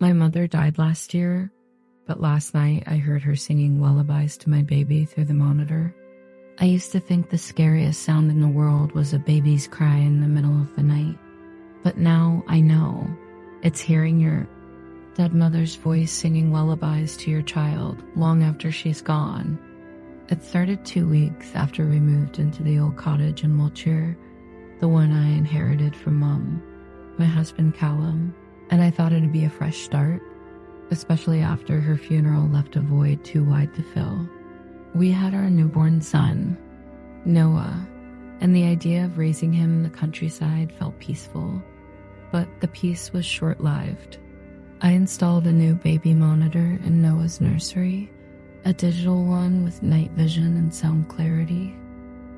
My mother died last year, but last night I heard her singing lullabies to my baby through the monitor. I used to think the scariest sound in the world was a baby's cry in the middle of the night. But now I know. It's hearing your dead mother's voice singing lullabies to your child long after she's gone. It started 2 weeks after we moved into the old cottage in Wiltshire, the one I inherited from Mum, my husband Callum, and I thought it'd be a fresh start, especially after her funeral left a void too wide to fill. We had our newborn son, Noah, and the idea of raising him in the countryside felt peaceful, but the peace was short-lived. I installed a new baby monitor in Noah's nursery, a digital one with night vision and sound clarity.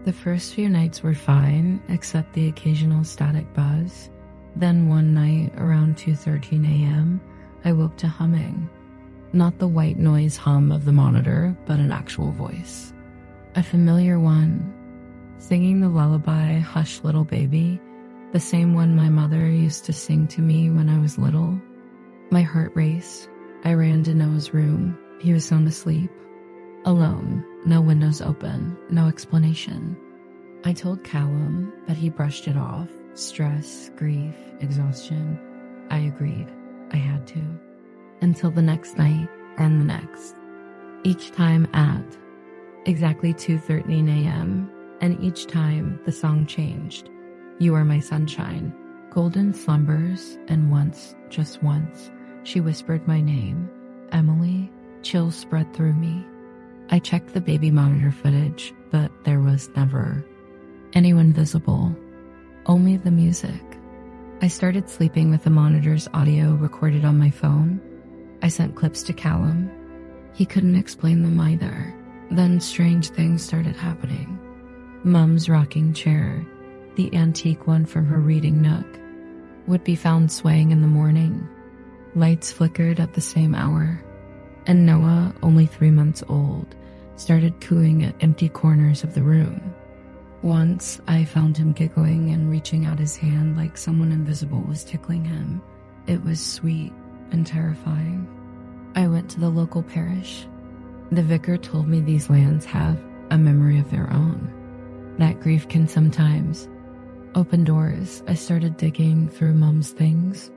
The first few nights were fine, except the occasional static buzz. Then one night, around 2:13 a.m., I woke to humming. Not the white noise hum of the monitor, but an actual voice. A familiar one, singing the lullaby, Hush Little Baby, the same one my mother used to sing to me when I was little. My heart raced. I ran to Noah's room. He was sound asleep. Alone, no windows open, no explanation. I told Callum, but he brushed it off. Stress, grief, exhaustion. I agreed. I had to. Until the next night and the next. Each time at exactly 2:13 a.m. and each time the song changed. You are my sunshine, golden slumbers, and once, just once, she whispered my name, Emily. Chills spread through me. I checked the baby monitor footage, but there was never anyone visible, only the music. I started sleeping with the monitor's audio recorded on my phone. I sent clips to Callum. He couldn't explain them either. Then strange things started happening. Mum's rocking chair, the antique one from her reading nook, would be found swaying in the morning. Lights flickered at the same hour. And Noah, only 3 months old, started cooing at empty corners of the room. Once, I found him giggling and reaching out his hand like someone invisible was tickling him. It was sweet and terrifying. I went to the local parish. The vicar told me these lands have a memory of their own. That grief can sometimes open doors. I started digging through Mum's things,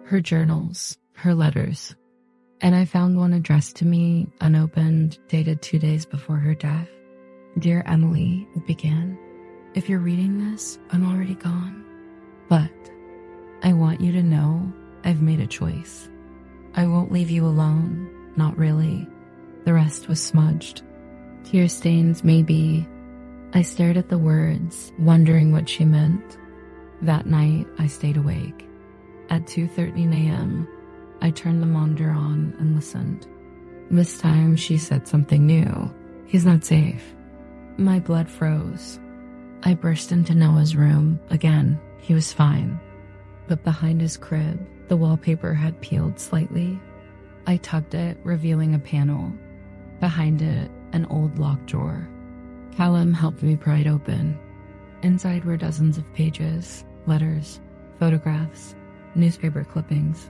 her journals, her letters. And I found one addressed to me, unopened, dated 2 days before her death. Dear Emily, it began. If you're reading this, I'm already gone. But I want you to know I've made a choice. I won't leave you alone. Not really. The rest was smudged. Tear stains, maybe. I stared at the words, wondering what she meant. That night, I stayed awake. At 2:13 a.m., I turned the monitor on and listened. This time she said something new. He's not safe. My blood froze. I burst into Noah's room. Again, he was fine. But behind his crib, the wallpaper had peeled slightly. I tugged it, revealing a panel. Behind it, an old locked drawer. Callum helped me pry it open. Inside were dozens of pages, letters, photographs, newspaper clippings.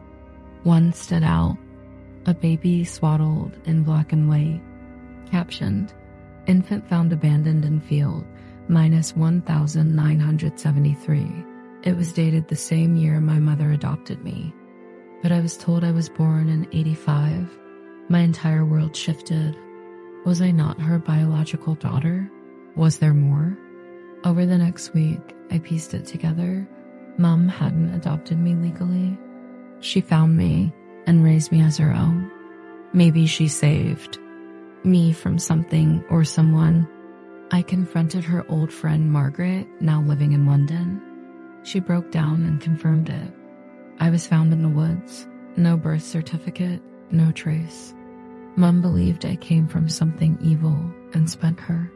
One stood out, a baby swaddled in black and white, captioned, Infant found abandoned in field, minus 1,973. It was dated the same year my mother adopted me. But I was told I was born in 85. My entire world shifted. Was I not her biological daughter? Was there more? Over the next week, I pieced it together. Mom hadn't adopted me legally. She found me and raised me as her own. Maybe she saved me from something or someone. I confronted her old friend Margaret, now living in London. She broke down and confirmed it. I was found in the woods. No birth certificate, no trace. Mom believed I came from something evil and spent her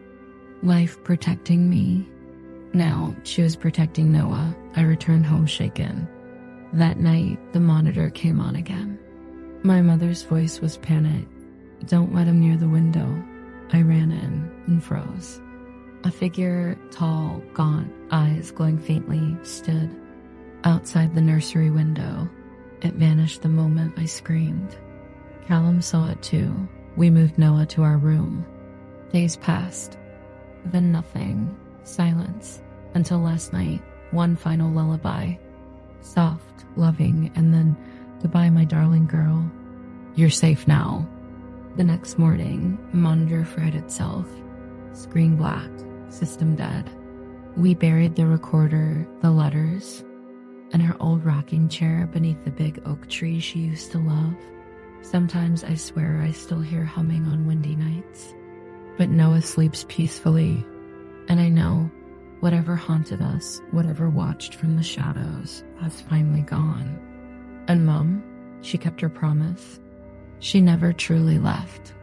life protecting me. Now she was protecting Noah. I returned home shaken. That night, the monitor came on again. My mother's voice was panicked. Don't let him near the window. I ran in and froze. A figure, tall, gaunt, eyes glowing faintly, stood outside the nursery window. It vanished the moment I screamed. Callum saw it too. We moved Noah to our room. Days passed. Then nothing. Silence. Until last night. One final lullaby. Soft, loving, and then, goodbye, my darling girl. You're safe now. The next morning, monitor fried itself. Screen black. System dead. We buried the recorder, the letters, and her old rocking chair beneath the big oak tree she used to love. Sometimes I swear I still hear humming on windy nights. But Noah sleeps peacefully, and I know whatever haunted us, whatever watched from the shadows, has finally gone. And Mom, she kept her promise. She never truly left.